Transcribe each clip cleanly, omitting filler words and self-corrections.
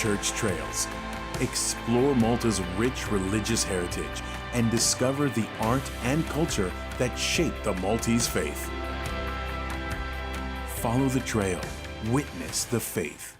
church trails. Explore Malta's rich religious heritage and discover the art and culture that shape the Maltese faith. Follow the trail. Witness the faith.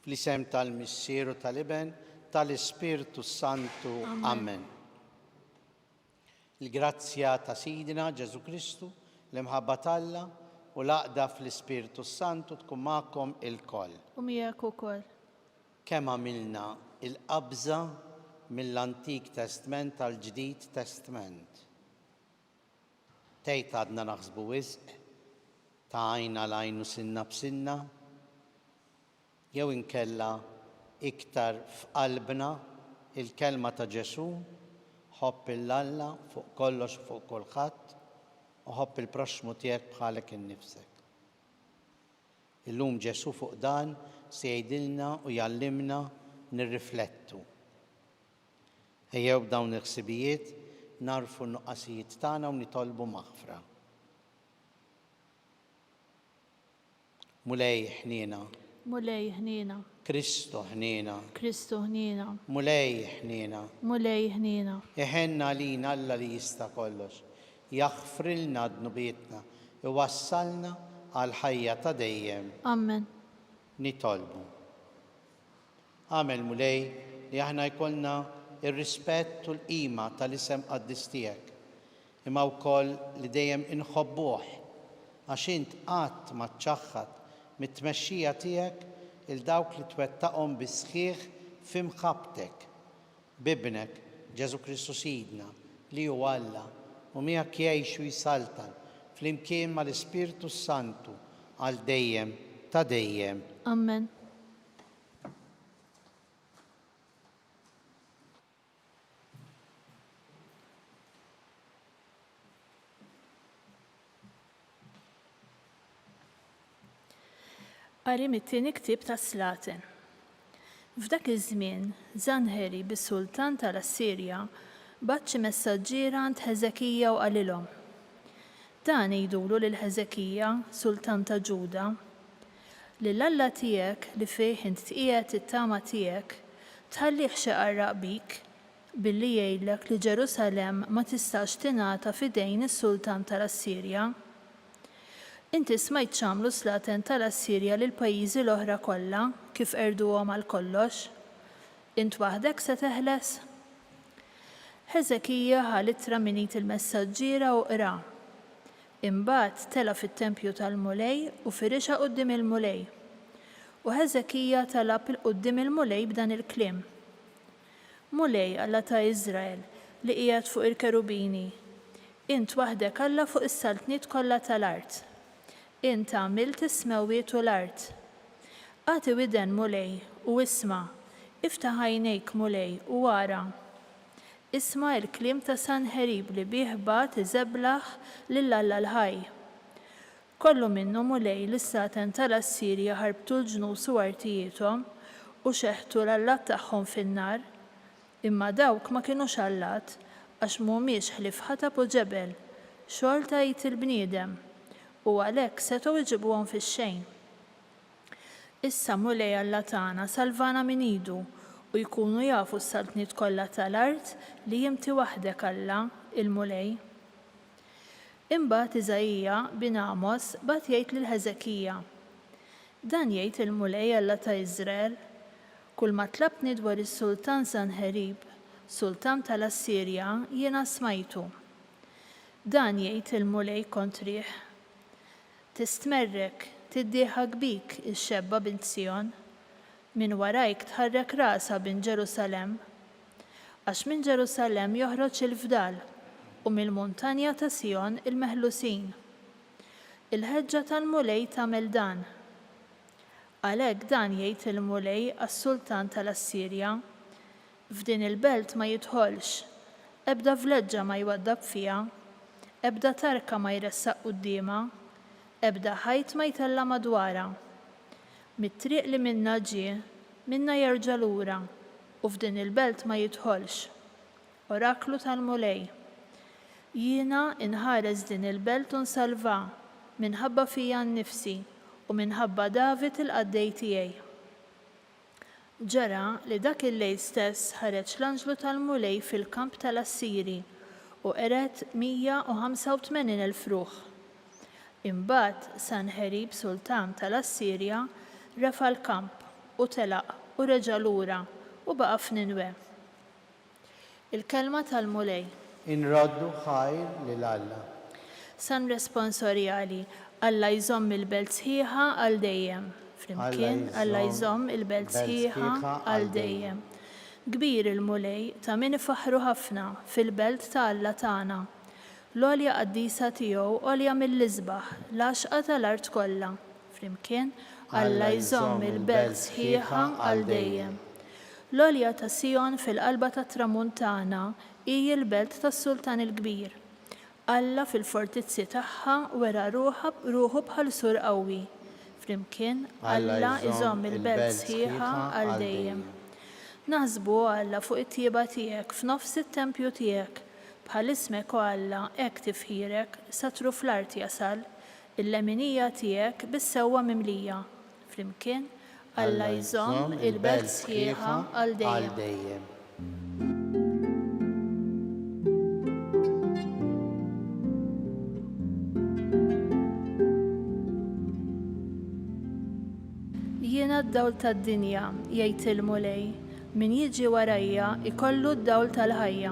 Fl-isem tal-Missieru tal-Iben tal-Ispiritu Santu. Amen. Il-grazzja ta' Sidina Ġesu Kristu, l-imħabba t'Alla u l-għaqda fl-Ispiritu Santu tkun magħkom ilkoll. U miegħek ukoll. Kemm għamilna il-qabża mill-Antik Testament tal-Ġdid Testament. Tgħid għadna naħsbu wisq ta' għajn għal għajn u sinna b'sinna, jew inkella iktar f'qalbna il-kelma ta' Ġesu, ħobb il-Alla fuq kollox u fuq kulħadd u ħobb il-proxmu tiegħek bħalek innifsek. Illum Ġesu fuq dan se jgħidilna u jgħallimna nirriflettu. Ejjew b'dawn il-ħsibijiet narfu n-nuqqasijiet tagħna u nitolbu maħfra. Mulej ħniena. Mulej ħniena. Kristu ħniena. Kristu ħniena. Mulej ħniena. Mulej ħniena. Iħenna lina Alla li jista' kollox. Jaħfrilna dnubietna, iwassalna għal ħajja ta' dejjem. Amen. Nitolbu. Għamel mulej li aħna jkollna ir-rispett u l-qima tal-isem qaddis tiegħek. Imma wkoll li dejjem inħobbuh għax int qatt ma tċaħħad mit-tmexxija tiegħek il dawk li twettaqhom bi-sħiħ f'imħabbtek b'ibnek Ġesu Kristu Sidna li hu Alla u miegħek jgħix u jsaltan flimkien mal-Ispiritu Santu għal dejjem ta' dejjem. Amen. Qari mit-tieni ktieb tas-Slatin. F'dak iż-żmien Żanħeri bis-Sultan tal-Assirja batt xi messaġġiera għand Ħeżekija u qalilhom. Dan jgħidulu lil Ħeżekija, Sultan ta' Ġuda, li l-Alla tiegħek li fih int tqiegħed it-tama tiegħek tħallih xeqarraq bik billi jgħidlek li Ġerusalemm ma tistax tingħata f'idejn is-Sultan tal-Assirja. Inti smajt x'għamlu Slatin tal-Assirja lil pajjiżi l-oħra kollha kif qerduhom għal kollox. Int waħdek se teħles? Ħeżekija ħa ittra min il-messaġġiera u qra. Imbagħad tela fit-tempju tal-mulej u firixa quddiem il-mulej. U Ħeżekija talab il-quddiem il-mulej b'dan il-kliem. Mulej Alla ta' Iżrael li qiegħed fuq il-kerubini. Int waħdek Alla fuq is-saltniet kollha tal-art. Int għamilt is-smawiet u l-art. Għati widen mulej u isma', iftaħ għajnejk mulej u wara. Isma' il-kliem ta' Sanħerib li bih bagħat iżeblaħ lill-Alla l-ħaj. Kollu minnu mulej l-Slatin tal-Assirja ħarbtu l-ġnus u artijietom u xeħtu l-allat tagħhom fin-nar, imma dawk ma kinux allat għax mhumiex ħlief ħatab u ġebel, xogħol ta' jit il-bniedem. U għalhekk setgħu jġibuhom fix-xejn. Issa mulej Alla tagħna salvana min idu u jkunu jafu s-saltniet kollha tal-art li inti waħdek Alla il-mulej. Imbagħad Iżajija bin Amos bagħat jgħid lil Ħeżekija. Dan jgħid il-mulej Alla ta' Iżrael, kull ma tlabni dwar is-Sultan Sanħerib, Sultan tal-Assirja, jiena smajtu. Dan jgħid il-mulej kontrih. Tistmerrek, tiddieħak bik ix-xebba bint Sion, min warajk tħarrek rasa bin Ġerusalem, għax minn Ġerusalem joħroġ il-fdal u mill-muntanja ta' Sion il-meħlusin. Il-ħeġġa tal-mulej tagħmel dan. Għalhekk dan jgħid il-mulej għas-sultan tal-Assirja: f'din il-belt ma jidħolx, ebda vleġġa ma jwaddab fiha, ebda tarka ma jressaq qudiema, ebda ħajt ma jtella madwarha. Mit-triq li minna ġie, minna jerġa' lura, u f'din il-belt ma jidħolx. Oraklu tal-mulej. Jiena inħares din il-belt u nsalva minħabba fija nnifsi u minħabba David il-qaddej tiegħi. Ġara li dak il-lejl stess ħareġ l-anġlu tal-mulej fil-kamp tal-Assiri u qeret 185,000 ruħ. Imbagħad Sanħerib sultan tal-Assirja refa l-kamp u telaq u reġa' lura u baqa' f'Ninwe. Il-kelma tal-mulej. Inroddu ħajr lil Alla. San responsorjali, Alla jżomm il-belt sħiħa għal dejjem. Flimkien, Alla jżomm il-belt sħiħa għal dejjem. Kbir il-mulej ta' min ifaħru ħafna fil-belt ta' Alla tagħna. L-għolja qaddisa tiegħu għolja mill-isbaħ, l-għaxqa tal-art kollha. Flimkien, Alla jżomm il-belt sħiħa għal dejjem. L-għolja ta' Sion fil-qalba tat tramuntana hi l-belt tas-Sultan il-Kbir. Alla fil-fortizzi tagħha wera ruħu bħal sur qawwi. Flimkien, Alla jżomm il-belt sħiħa għal dejjem. Naħsbu Alla fuq it-tjieba tiegħek f'nofs it-tempju tiegħek, bħal ismek u Alla hekk tifħirek satru fl-art jasal, il-leminija tiegħek bis-sewwa mimlija. Flimkien, Alla jżomm il-belt sħiħa għal dejjem. Jiena d-dawl tad-dinja, jgħid il-mulej, min jiġi warajja ikollu d-dawl tal-ħajja.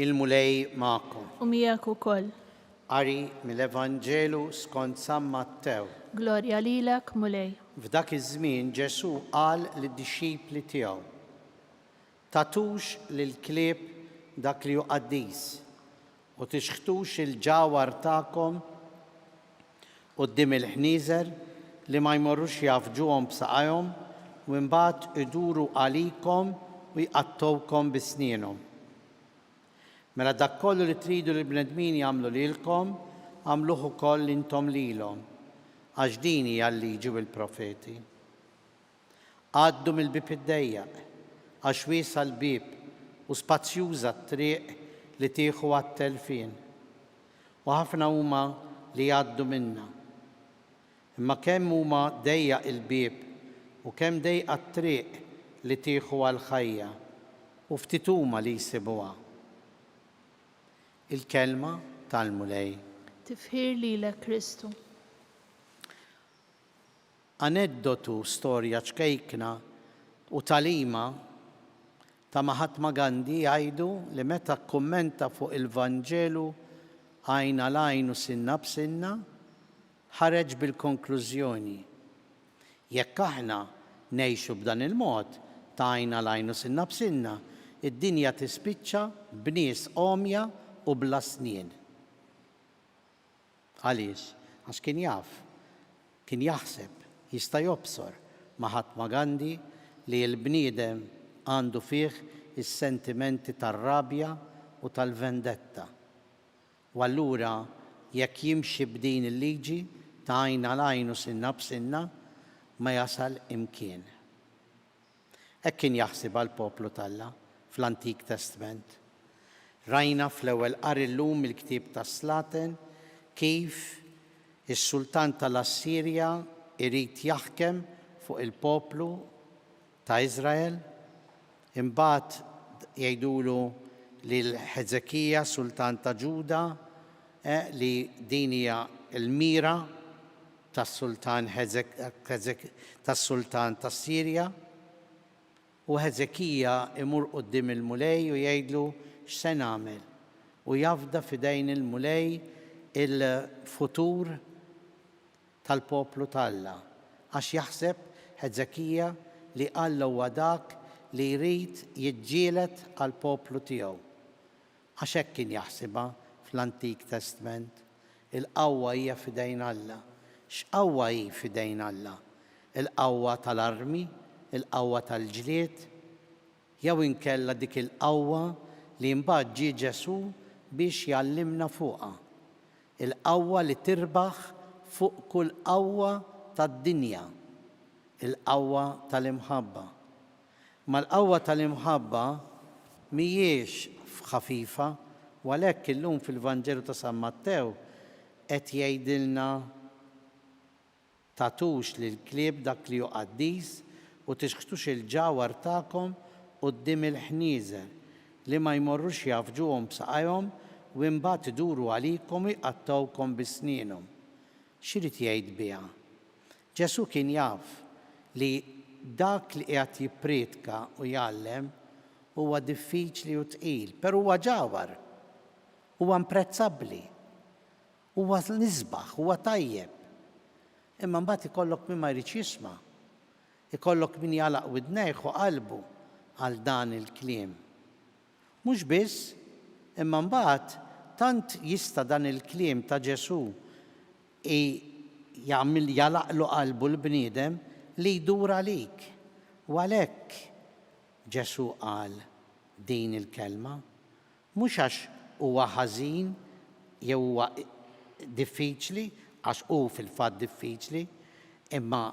Il-mulej magħkom. U miegħek ukoll. Qari mill-Evanġelu skont San Mattew. Glorja lilek, mulej. F'dak iż-żmien Ġesu qal lid-dixxipli tiegħu: tatux lill-klieb dak li hu qaddis u tixħtux il-ġawar tagħkom quddiem il-ħnieżer li ma jmorrux jafġuhom b'saqajhom u mbagħad iduru għalikom u jqattowkom bisnienhom. Mela dak kollu li tridu li bnedmin jagħmlu lilkom, għamluh ukoll intom lilhom, għax din hija l-liġi u l-profeti. Għaddu mill-bib id-dejjaq, għax wiesa l-bib u spazzjuża t-triq li tieħu għat-telfien. U ħafna huma li jgħaddu minnha. Imma kemm huma dejjaq il-bib u kemm dejqa t-triq li tieħu għall-ħajja u ftit huma li jsibuha. Il-kelma tal-mulej. Tifħir lilek Kristu. Aneddotu, storja ċkejkna u talima ta' Mahatma Gandhi jgħidu li meta kummenta fuq il-Vanġelu għajn għal għajn u sinna b'sinna, ħareġ bil-konklużjoni: jekk aħna ngħixu b'dan il-mod ta' għajn għal għajn u sinna b'sinna, id-dinja tispiċċa b'nies omja u bla snien. Għaliex? Għax kien jaf, kien jaħseb, jista' jobsor Mahatma Gandhi li l-bniedem għandu fih is-sentimenti tar-rabja u tal-vendetta. U allura jekk jimxi b'din il-liġi ta' għajn għal għajn u sinna b'sinna ma jasal imkien. Hekk kien jaħseb għall-poplu tal-Alla fl-Antik Testament. Rajna fl-ewwel qari llum il-ktieb tas-Slaten kif is-Sultan tal-Assirja irid jaħkem fuq il-poplu ta' Iżrael, imbagħad jgħidulu lil Ħeżekija Sultan ta' Ġuda li din hija l-mira tas-Sultan tas-Sultan tas-Sirja, u Ħeżekija imur quddiem il-mulej u jgħidlu x'se nagħmel, u jafda f'idejn il-mulej il-futur tal-poplu talla. Għax jaħseb Ħeżekija li Alla huwa dak li jrid jiġġieled għall-poplu tiegħu. Għax hekk kien jaħsibha fl-Antik Testament. Il-qawwa hija f'idejn Alla. X'qawwa hi f'idejn Alla? Il-qawwa tal-armi, il-qawwa tal-ġlied, jew inkella dik il-qawwa li mbagħad ġie Ġesu biex jgħallimna fuqha. Il-qawwa li tirbaħ fuq kull qawwa tad-dinja, il-qawwa tal-imħabba. Ma l-qawwa tal-imħabba mhijiex ħafifa, u għalhekk illum fil-Vanġelu ta' San Mattew qed jgħidilna tatux lill-klieb dak li hu qaddis u tixħtux il-ġawar tagħkom quddiem il-ħnieżer li ma jmorrux jafġuhom b'saqajhom u mbagħad iduru għalikom u jqattawkom bisnienhom. X'irid jgħid biha? Ġesu kien jaf li dak li qiegħed jippretka u jgħallem huwa diffiċli u tqil, però huwa ġawar, huwa imprezzabbli, huwa nisbaħ, huwa tajjeb. Imma mbagħad ikollok min ma jridx jisma', ikollok min jagħlaq widnejh u qalbu għal dan il-kliem. Mhux biss, imma mbagħad tant jista' dan il-kliem ta' Ġesu jagħmel jalaqlu qalbu l-bniedem li jdur għalik. U għalhekk Ġesu qal din il-kelma mhux għax huwa ħażin jew huwa diffiċli, għax hu fil-fatt diffiċli, imma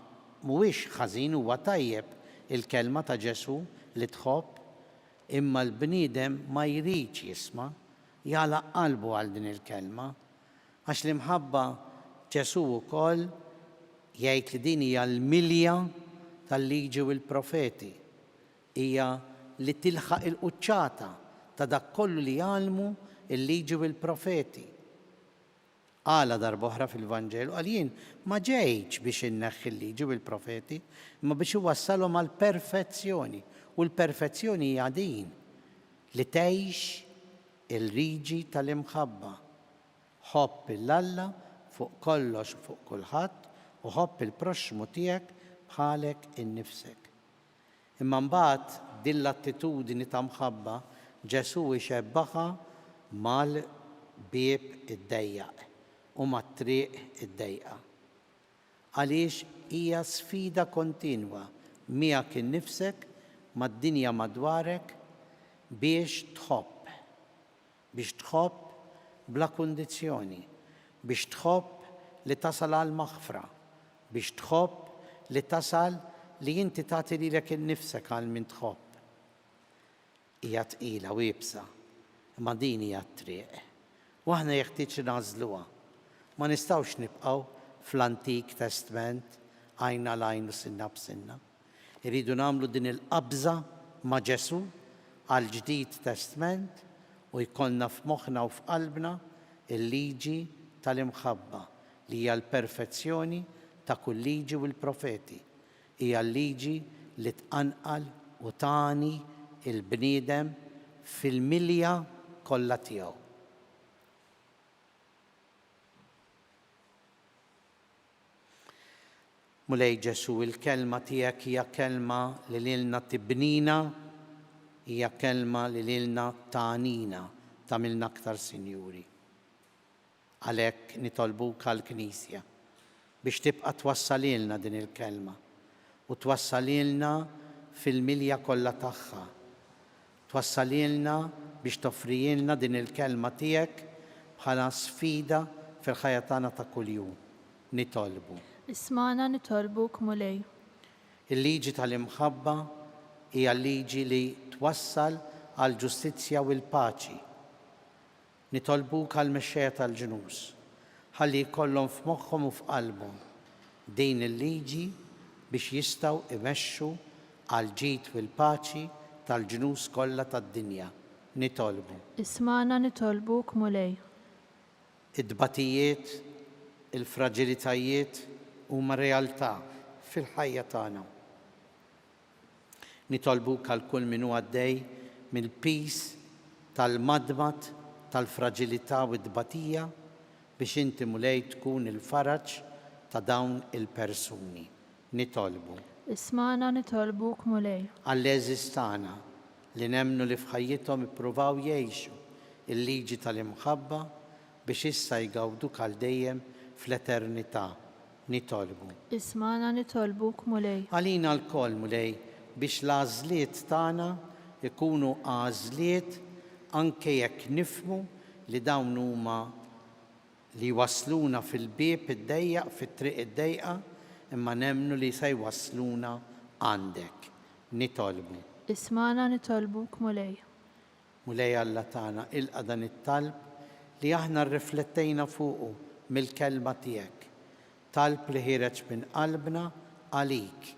mhuwiex ħażin huwa tajjeb il-kelma ta' Ġesu li tħobb, imma l-bniedem ma jridx jisma' jagħlaq qalbu għal din il-kelma, għax l-imħabba Ġesu wkoll jgħid li din hija l-milja tal-liġi u l-profeti, hija li tilħaq il-quċċata ta' dak kollu li jgħallmu il-liġi u l-profeti. Qala darb'oħra fil-Vanġelu qal jien ma ġejtx biex inneħħi l-liġi u l-profeti, imma biex iwassalhom għall perfezzjoni. U l-perfezzjoni hija din li tgħix il-liġi tal-imħabba. Ħobb il-Alla fuq kollox u fuq kulħadd u ħobb il-proxmu tiegħek bħalek innifsek. Imma mbagħad din l-attitudini ta' mħabba Ġesu ixebbaħa mal-bieb id-dejjaq u mat-triq id-dejqa. Għaliex hija sfida kontinwa miegħek innifsek mad-dinja madwarek biex tħobb bla kundizzjoni, biex tħobb li tasal għal maħfra, biex tħobb li tasal li inti tagħti lilek innifsek għal min tħobb. Hija tqila u jibsa, imma din hija t-triq. U aħna jeħtieġ nażluha. Ma nistgħux nibqgħu fl-Antik Testament għajna l-għajn u sinna b'sinna. Irridu nagħmlu din il-qabża ma' Ġesu għal ġdid Testament u jkollna f'moħħna u f'qalbna il-liġi tal-imħabba li hija l-perfezzjoni ta' kull liġi u l-profeti. Hija l-liġi li tqanqal u tani il-bniedem fil-milja kollha tiegħu. Mulej Ġesu, il-kelma tiegħek hija kelma li lilna tibnina, hija kelma li lilna tagħnina, tagħmilna aktar sinjuri. Għalhekk nitolbuk għall-Knisja biex tibqa' twassalilna din il-kelma u twassalilna fil-milja kollha tagħha. Twassalilna biex toffrijilna din il-kelma tiegħek bħala sfida fil-ħajja tagħna ta' kuljum. Nitolbu. Ismana nitolbuk mulej. Il-liġi tal-imħabba hija liġi li twassal għal ġustizzja u l-paċi. Nitolbuk għal mexxejja tal-ġnus ħalli jkollhom f'moħħhom u f'qalbhom din il-liġi biex jistgħu imexxu għal ġid u l-paċi tal-ġnus kollha tad-dinja. Nitolbu. Ismana nitolbuk mulej. Id-dbatijiet, il-fraġilitajiet huma realtà fil-ħajja tagħna. Nitolbuk għal kull min huwa għaddej mill-peace tal-madmat tal-fraġilità u d-dbatija biex inti mulej tkun il-faraġ ta' dawn il-persuni. Nitolbu. Ismana nitolbuk mulej. Għall-eżis tagħna li nemmnu li f'ħajjithom ippruvaw jgħixu il-liġi tal-imħabba biex issa jgawduk għal dejjem fl-eternità. Nitolbu. Ismana nitolbuk mulej. Għalina l-koll mulej biex l-għażliet tagħna ikunu għażliet anke jekk nifmu li dawn huma li wasluna fil-bieb id-dejjaq, fit-triq id-dejqa, imma nemmnu li se jwassluna għandek. Nitolbu. Ismana nitolbuk mulej. Mulej Alla tagħna ilqa' dan it-talb li aħna rriflettejna fuqu mill-kelma tiegħek. Talb li ħireġ minn qalbna għalik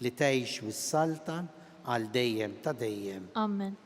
li tgħix wis-saltan għal dejjem ta' dejjem. Amen.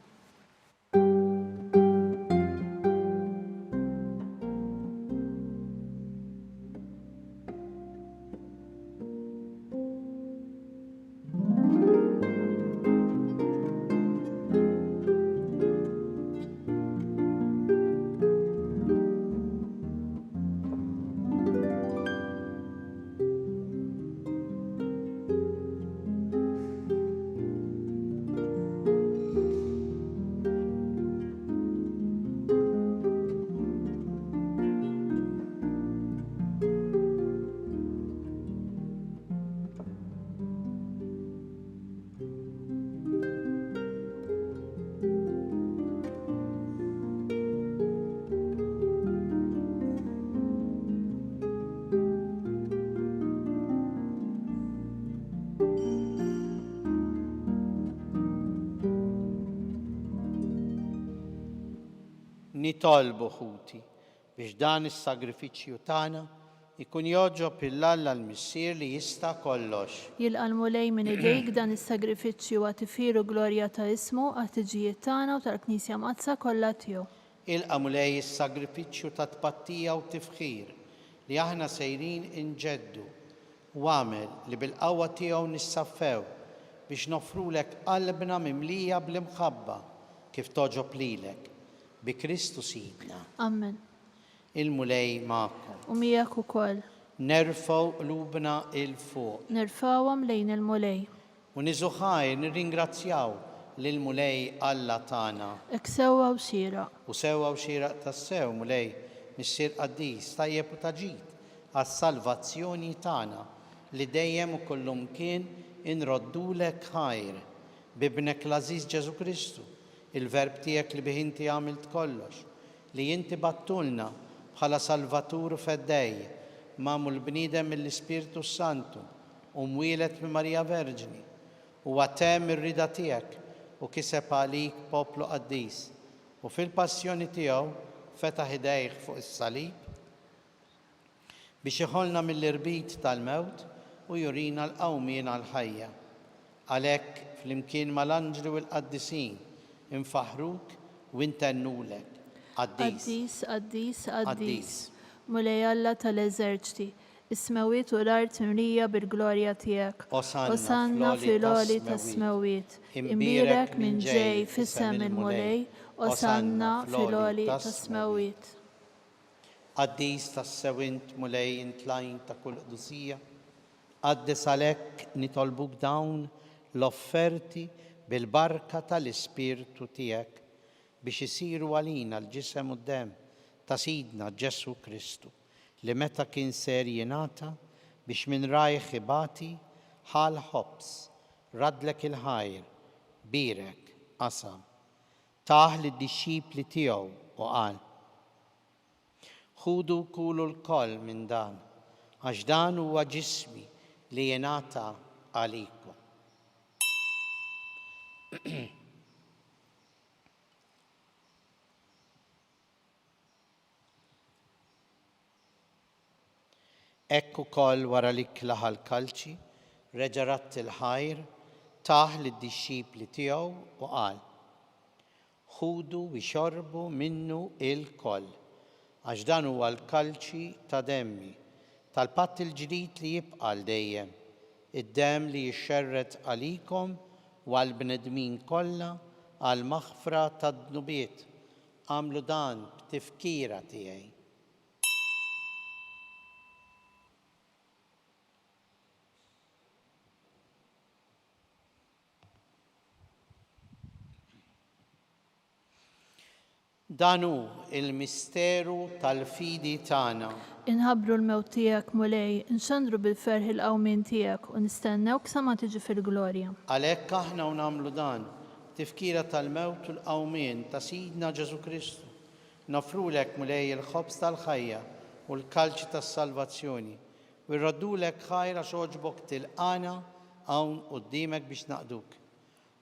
Nitolbu ħuti biex dan is-sagrifiċċju tagħna ikun joġob il-Alla l-Missier li jista' kollox. Jilqa' mulej minn idejk dan is-sagrifiċċju għat ifiru glorja ta' ismu għat-tiġijiet tagħna u tal-Knisja Mazza kollha tiegħu. Ilqa' mulej is-sagrifiċċju ta' tpattija u tifħir li aħna sejrin inġeddu u għamel li bil-qawwa tiegħu nissaffew biex nofrulek qalbna mimlija bl-imħabba kif toġob lilek. Bi Kristu Sidna. Amen. Il-mulej magħkom. U miegħek ukoll. Nerfgħu qlubna il-fuq. Nerfgħuhom lejn il-mulej. U niżuħaj nirringrazzjaw lill-mulej Alla tagħna. Hekk sewwa u xieraq. U sewwa u xieraq tas-sew mulej Missier Qaddis tajjeb u taġid għas-salvazzjoni tagħna li dejjem u kollhom kien inroddulek ħajr bibnek l-Ażiż Ġesu Kristu. Il-verb tiegħek li bih inti għamilt kollox, li inti battulna bħala Salvatur feddej, magħmul bniedem mill-Ispirtu Santu u mwielet minn Marija Verġni u għatem ir-rida tiegħek u kiseb għalik poplu qaddis u fil-passjoni tiegħu fetaħ idejh fuq is-salib biex iħollna mill-irbit tal-mewt u jurina l-qawmien għall-ħajja. Għalhekk flimkien mal-anġli u l-qaddisin infaħruk u intennulek. Qaddis, Qaddis, Qaddis. Mulej Alla tal-eżerċti, is-smawiet u l-art mrija bil-glorja tiegħek. Osanna fil-għoli tas-smawiet. Imbirek minn ġej fis-sem il-mulej, osanna fil-għoli tas-smawiet. Qaddis tas-sewint mulej intlajn ta' kull qdusija. Qaddis għalhekk nitolbuk dawn l-offerti bil-barka tal-Ispirtu tiegħek biex isiru għalina l-ġisem u d-dem ta' Sidna Ġesu Kristu li meta kien ser jingħata biex minn rajh ibati ħal ħobs radlek il-ħajr birek qasam taħ lid-dixxipli tiegħu u qal ħudu kulu l-koll minn dan għax dan huwa ġismi li jingħata għalikom. Ekku koll wara li klaħa l-kalċi, reġa' ratt il-ħajr, taħ lid-dixxipli tiegħu u qal: ħudu u xorbu minnu il-koll, għax dan huwa l-kalċi ta' demmi, tal-patt il-ġdid li jibqa' l dejjem, id-demm li jixxerret għalikom u għall-bnedmin kollha għall-maħfra tad-dnubiet. Għamlu dan b'tifkira tiegħi. Dan hu il-misteru tal-fidi tagħna. Inħabbru l-mewt tiegħek mulej, inxandru bil-ferħ il-qawmin tiegħek u nistennewk sa ma tiġi fil-glorja. Għalhekk aħna u nagħmlu dan, tifkira tal-mewt u l-qawmien ta' Sidna Ġesu Kristu. Nofrulek mulej il-ħobż tal-ħajja u l-kalċi tas-salvazzjoni. U rraddulek ħajra xoġbok tilqana hawn quddiemek biex naqduk.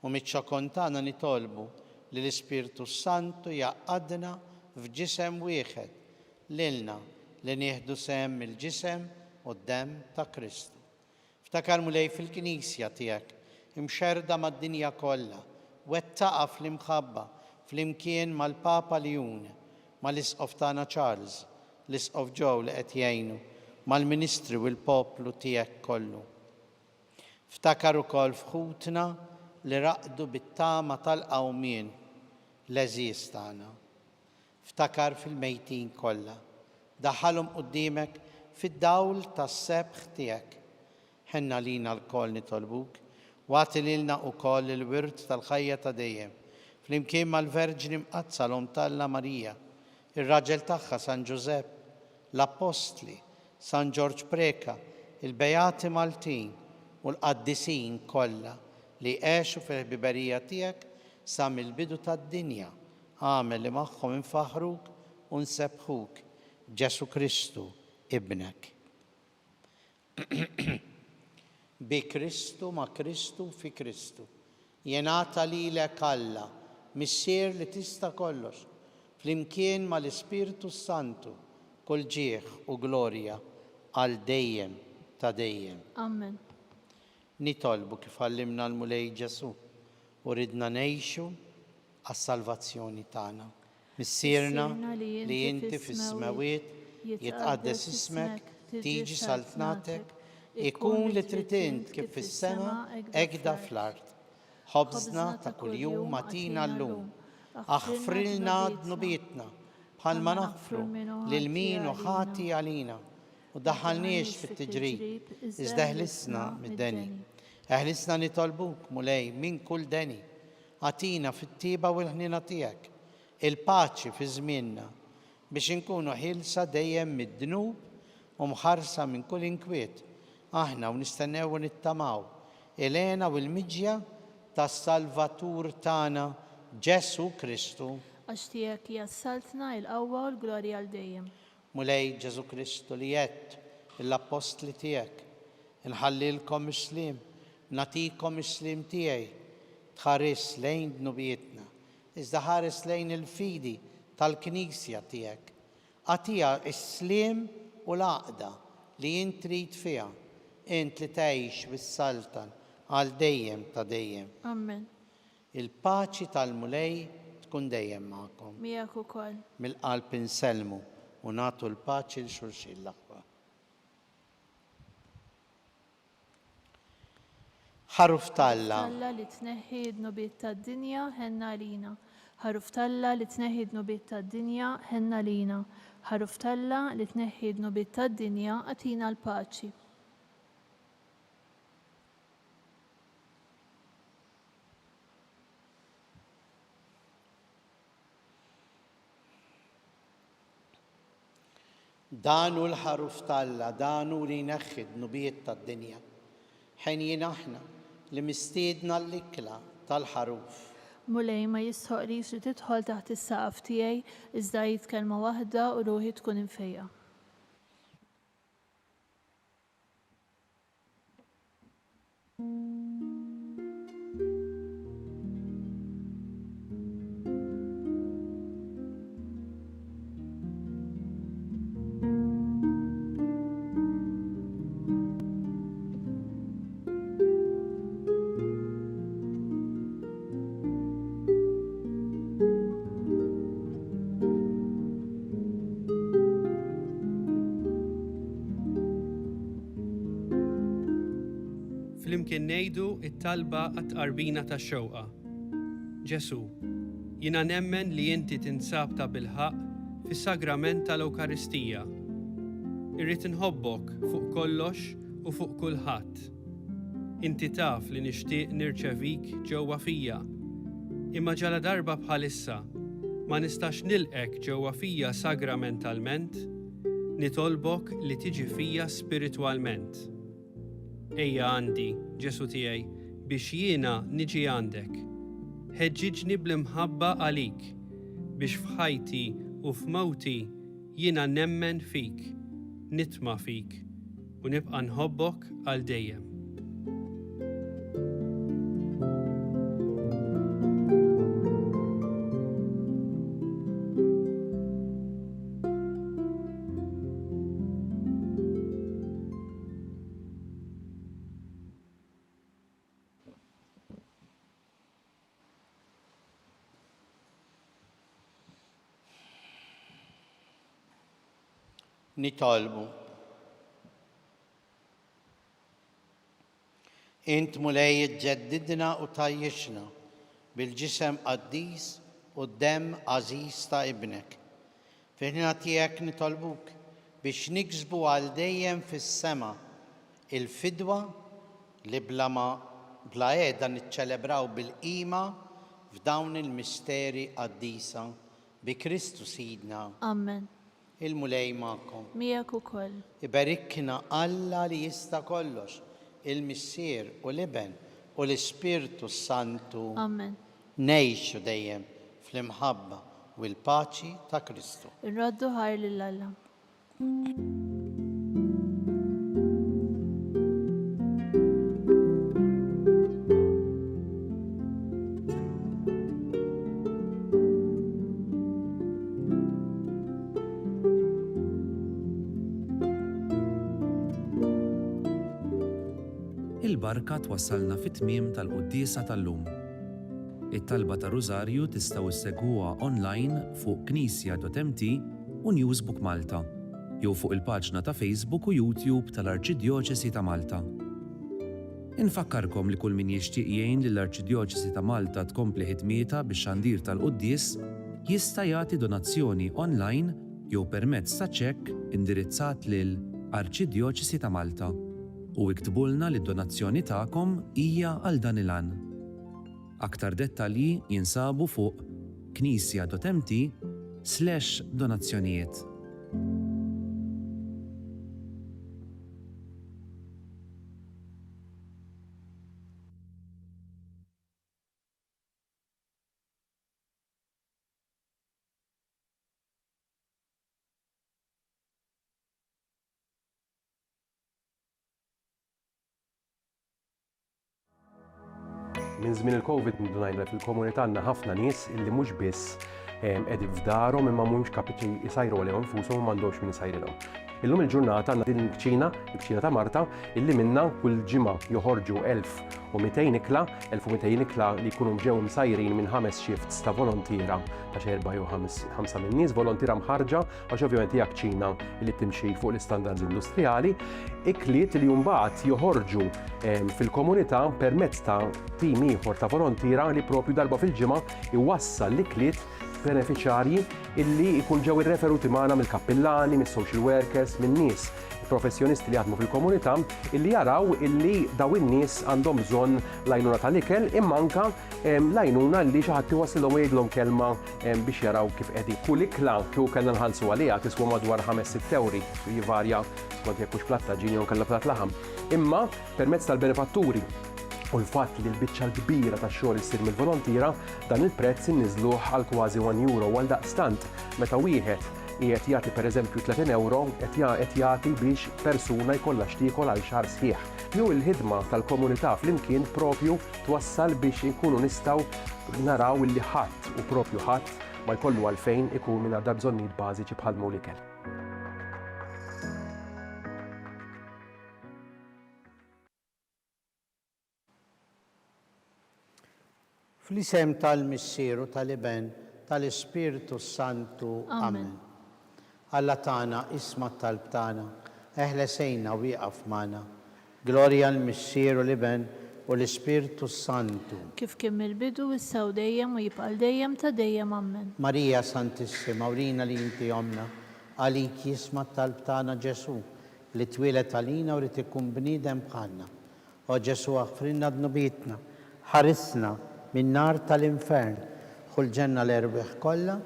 U miċ-ċokontana nitolbu li l-Ispirtu Santu jaqadna f'ġisem wieħed lilna li nieħdu sehem mill-ġisem u d-demm ta' Kristu. Ftakar mulej fil-Knisja tiegħek imxerda mad-dinja kollha, wettaqa fl-imħabba fl-imkien mal-Papa Leon, mal-Isqof tagħna Charles, l-Isqof Joe li qed jgħinu, mal-Ministri u l-poplu tiegħek kollu. Ftakar ukoll f'ħutna li raqdu bit-tama tal-qawmien l-eżiż tagħna. Ftakar fil-mejtin kollha, daħħalhom quddiemek fid-dawl tas-sebħ tiegħek. Ħenna lina l-koll nitolbuk, wagħti lilna wkoll il-wirt tal-ħajja ta' dejjem, flimkien mal-Verġni Mqazza l-Omtalla Marija, ir-raġel tagħha San Ġusepp, l-Apostli, San Ġorġ Preka, il-Bejati Maltin u l-qaddisin kollha li għexu fil-ħbiberija tiegħek sa mill-bidu tad-dinja. Għamel li magħhom infaħruk u nsebħuk Ġesu Kristu ibnek. Bi Kristu, ma' Kristu, fi Kristu. Jenata lilek Alla, missier li tista' kollox, flimkien mal-Ispirtu Santu, kull ġieħ u glorja għal dejjem ta' dejjem. Amen. Nitolbu kif għallimna l-mulej Ġesu u ridna ngħixu għas-salvazzjoni tagħna. Missierna li inti fis-smawiet jitqaddes ismek, tiġi saltnatek, ikun li trid int kif fis-sema hekk fl-art. Ħobżna ta' kuljum atina llum. Aħfrilna dnubietna bħalma naħfru lil min u ħati għalina u daħħalniex fit-tiġrib, iżda ħlisna mid-deni. Eħlisna nitolbuk mulej minn kull deni. Għatina fit-tiba u l-ħnina tiegħek il-paċi fi żmienna biex inkunu ħilsa dejjem mid-dnub u mħarsa minn kull inkwiet. Aħna u nistennew u nittamaw Elena u l-miġja tas-Salvatur tagħna Ġesu Kristu. Għax tiegħek jassaltna il-qawwa u l-glorja għal dejjem. Mulej Ġesu Kristu li jett l-apostli tiegħek, inħallilkom islim, natikom islim tiegħi, tħares lejn dnubietna, iżda ħares lejn il-fidi tal-Knisja tiegħek. Għatija islim u l-għaqda li jint trid fiha, int li tgħix bis-saltan għal dejjem ta' dejjem. Amen. Il-paċi tal-mulej tkun dejjem magħkom. Miegħek ukoll. Mill-qalb inselmu u nagħtu l-paċi l xulxin l-aħwa. Ħaruf Talla. Talla li tneħħi d-nubiet tad-dinja ħenna lina. Ħaruf Talla li tneħħi d-nubiet tad-dinja ħenna lina. Ħaruf Talla li tneħħi d-nubiet tad-dinja għatina l-paċi. Danu l-ħaruf Talla, danu li jneħħi d-nubiet tad-dinja. Ħenjin aħna li mistiedna l-ikla tal-ħaruf. Mulej ma jisħoqlix li tidħol taħt is-saqaf tiegħi iżda jgħid kelma waħda u ruħi tkun infejja. Flimkien ngħidu it-talba għat-qarbina tax-xewqa. Ġesu, jiena nemmen li inti tinsab ta' bilħaq fis-sagrament tal-Ewkaristija. Irrid inħobbok fuq kollox u fuq kulħadd. Inti taf li nixtieq nirċevik ġewwa fija, imma ġala darba bħalissa ma nistax nilqek ġewwa fija sagramentalment, nitolbok li tiġi fija spiritwalment. Ejja għandi, Ġesu tiegħi, biex jiena niġi għandek. Ħeġġiġni bl-imħabba għalik, biex f'ħajti u f'mawti jiena nemmen fik, nitma' fik, u nibqa' nħobbok għal dejjem. nitolbu. Int mulej ġeddidna u tajjixna bil-ġisem qaddis u d-dem għażiż ta' ibnek. Fiħna tiegħek nitolbuk biex niksbu għal dejjem fis-sema il-fidwa li bla qiegħda niċċelebraw bil-qima f'dawn il-misteri qaddisa bi Kristu Sidna. Amen. Il-mulej magħkom. Miegħek ukoll. Ibarikna Alla li jista' kollox, il-Missier u l-Iben u l-Ispirtu Santu. Amen. Ngħixu dejjem fl-imħabba u l-paċi ta' Kristu. Irraddu ħajr lil Alla. Il-barka twassalna fit-tmiem tal-quddiesa tal-lum. It-talba ta' Rużarju tistgħu issegwuha online fuq knisja.mt u Newsbook Malta, jew fuq il-paġna ta' Facebook u YouTube tal-Arċidjoċesi ta' Malta. Infakkarkom li kull min jixtieq jgħin lill-Arċidjoċesi ta' Malta tkompli ħidmietha bix-xandir tal-quddies jista' jagħti donazzjoni online jew permezz ta' ċekk indirizzat lil Arċidjoċesi ta' Malta. U iktbulna li d-donazzjoni tagħkom hija għal dan il-għan. Aktar dettalji jinsabu fuq knisja.mt/donazzjonijiet. Minn żmien il-Covid ngħidlek fil-komunità għandna ħafna nies illi mhux biss qegħdin f'darhom imma mhumiex kapaċi jsajru għalihom infushom u m'għandhomx min isajrilhom. Illum il-ġurnata għandna din il-kċina ta' Marta illi minnha kull ġimgħa joħorġu 1200 ikla li jkunu ġew msajrin minn 5 shifts ta' volontira ta' 4 jew 5 minn nies volontira mħarġa għax ovvjament hija kċina li timxi fuq l-istandards industrijali, ikliet li mbagħad joħorġu fil-komunità permezz ta' tim ieħor ta' volontira li propju darba fil-ġimgħa iwassal l-ikliet beneficjarji illi jkun ġew irreferuti magħna mill-kappillani, mis-social workers, minn nies professjonisti li jaħdmu fil-komunità illi jaraw illi daw in-nies għandhom bżonn l-għajnuna tal-ikel imma anke l-għajnuna li xi ħadd iwassilhom jgħidlhom kelma biex jaraw kif qegħdin. Kull ikla kieku kellna nħallsu għaliha tiswa madwar 5-6 euri, jivarja skont jekk hux platta ġini jew kellha platt laħam. Imma permezz tal-benefatturi u l-fatt li l-biċċa l-kbira tax-xogħol issir mill-volontira dan il-prezz inniżluh għal kważi €1 għal daqstant meta wieħed qiegħed jagħti pereżempju €30 qed jagħti biex persuna jkollha x'tiekol għal xahar sħiħ. Jew il-ħidma tal-komunità flimkien propju twassal biex inkunu nistgħu naraw li ħadd u propju ħadd ma jkollu għalfejn ikun minn għadha bżonnijiet bażiċi bħal mhu l-ikel. Fl-isem tal-Missieru tal-Iben tal-Ispirtu Santu. Amen. Alla tagħna isma' talb tagħna, eħlesejna u wieqaf magħna. Glorja l-Missieru l-Iben u l-Ispirtu Santu. Kif kien mill-bidu issa u dejjem u jibqa' dejjem ta' dejjem Amen. Marija Santissima, urina li inti omna, għalik jisma' talb tagħna Ġesu li twieled għalina u li tkun bniedem bħalna. O Ġesu aħfrinna dnubietna, ħarisna min-nar tal-infern, ħul ġenna l-erbieħ kollha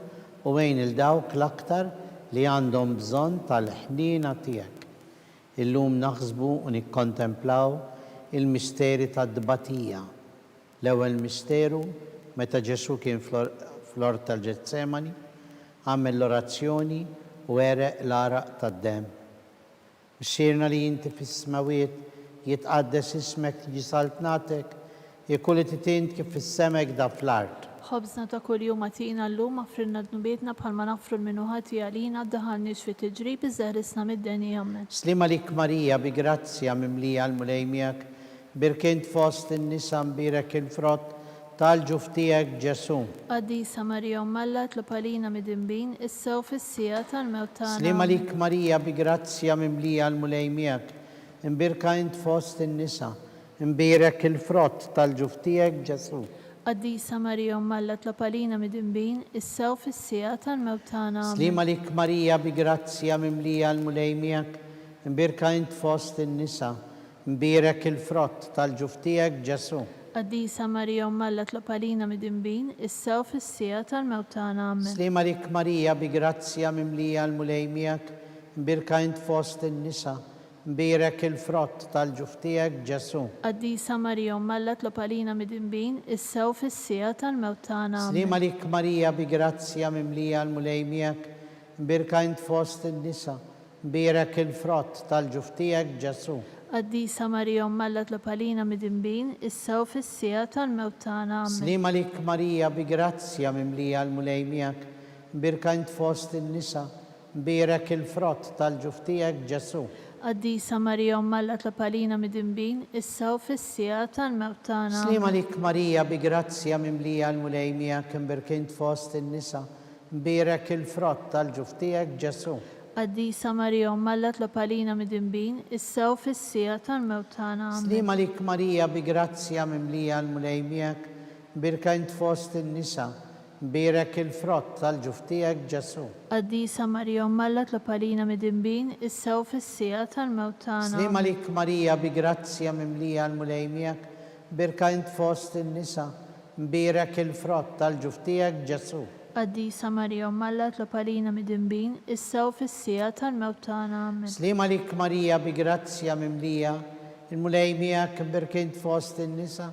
u wejn il-dawk l-aktar li għandhom bżonn tal-ħnina tiegħek. Illum naħsbu u nikkontemplaw il-misteri tad-dbatija. L-ewwel misteru meta Ġesu kien fl-ort tal-Ġetsemani, għamel l-orazzjoni u għereq l-araq tad-dem. Missierna li inti fis-smawiet jitqaddes ismek tiġi saltnatek, jekk li titint kif fis-semek da fl-art. ħobżna ta' kuljum għatina l-lum għafrinna d-nubietna bħalma naffru l-minuħati għalina d-daħalniex fi tiġrib iż-żehrisna mid-deni għammen. Slima lik Marija bi grazzja mimlija l-mulejmijak, birkint fost in-nisa mbirek il-frott tal-ġuftijek Ġesu. Qaddisa Marija Ummalla tlopalina mid-imbin issew fis-sija tal-mewt tagħna. Slima lik Marija bi grazzja mimlija l-mulejmijak, imbirkint fost in-nisa, mbirek il-frott tal-ġuftijek Ġesu. Qaddisa Marija Ummalla tlopalina mid-imbin issew fis-sija tal-mewt tagħna. Slima lik Marija bi grazzja mimlija l-mulejmijak, imbirkint fost in-nisa, mbirek il-frott tal-ġuftijek Ġesu. Qaddisa Marija Ummalla tlopalina mid-imbin issew fis-sija tal-mewt tagħna. Slima lik Marija bi grazzja mimlija l-mulejmijak, mbirkint fost in-nisa, mbirek il-frott tal-ġuftijek Ġesu. Qaddisa Marija Ummalla tlopalina mid-imbin issew fis-sija tal-mewt tagħna. Slima lik Marija bi grazzja mimlija l-mulejmijak, mbirkint fost in-nisa, mbirek il-frott tal-ġuftijek Ġesu. Qaddisa Marija Ummalla tlopalina mid-imbin issew fis-sija tal-mewt tagħna. Slima lik Marija bi grazzja mimlija l-mulejmijak, mbirkint fost in-nisa, mbirek il-frott tal-ġuftijek Ġesu. Qaddisa Marija Ummalla tlopalina mid-imbin issew fis-sija tal-mewt tagħna. Slima lik Marija bi grazzja mimlija l-mulejmijak, mbirkint fost in-nisa, mbirek il-frott tal-ġuftijek Ġesu. Qaddisa Marija Ummalla tlopalina mid-imbin issew fis-sija tal-mewt tagħna. Slima lik Marija bi grazzja mimlija l-mulejmijak, mbirkint fost in-nisa, mbirek il-frott tal-ġuftijek Ġesu. Qaddisa Marija Ummalla tlopalina mid-imbin issew fis-sija tal-mewt tagħna. Slima lik Marija bi grazzja mimlija l-mulejmijak, mbirkint fost in-nisa, mbirek il-frott tal-ġuftijek Ġesu. Qaddisa Marija Ummalla tlopalina mid-imbin issew fis-sija tal-mewt tagħna. Slima lik Marija bi grazzja mimlija l-mulejmijak, mbirkint fost in-nisa,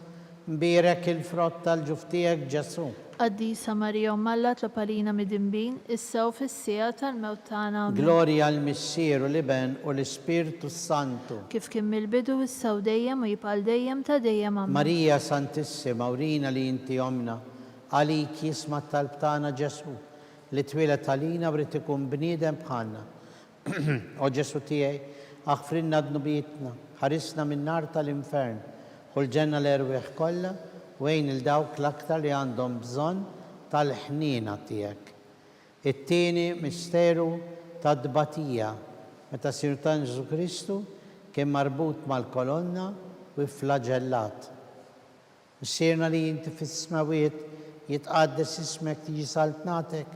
mbirek il-frott tal-ġuftijek Ġesu. Qaddisa Marija Ummalla tlopalina mid-imbin issew fis-sija tal-mewt tagħna. Glorja l-Missieru l-Iben u l-Ispirtu Santu. Kif kien mill-bidu issew dejjem u jibqal dejjem ta' dejjem amen. Marija Santissima, urina li inti omna, għalik jisma tal-btana Ġesu, li twilet għalina brit ikun bniedem bħalna. O Ġesu tiegħi, aħfrinna d-nubietna, ħarisna minn nar tal-infern, u l-ġenna l-erwieħ kollha, wejn il-dawk l-aktar li għandhom bżonn tal-ħnina tiegħek. It-tieni misteru tad-dbatija, meta sirtan Ġesu Kristu kien marbut mal-kolonna u flagellat. Missierna li inti fis-smawiet jitqaddes ismek tiġi saltnatek,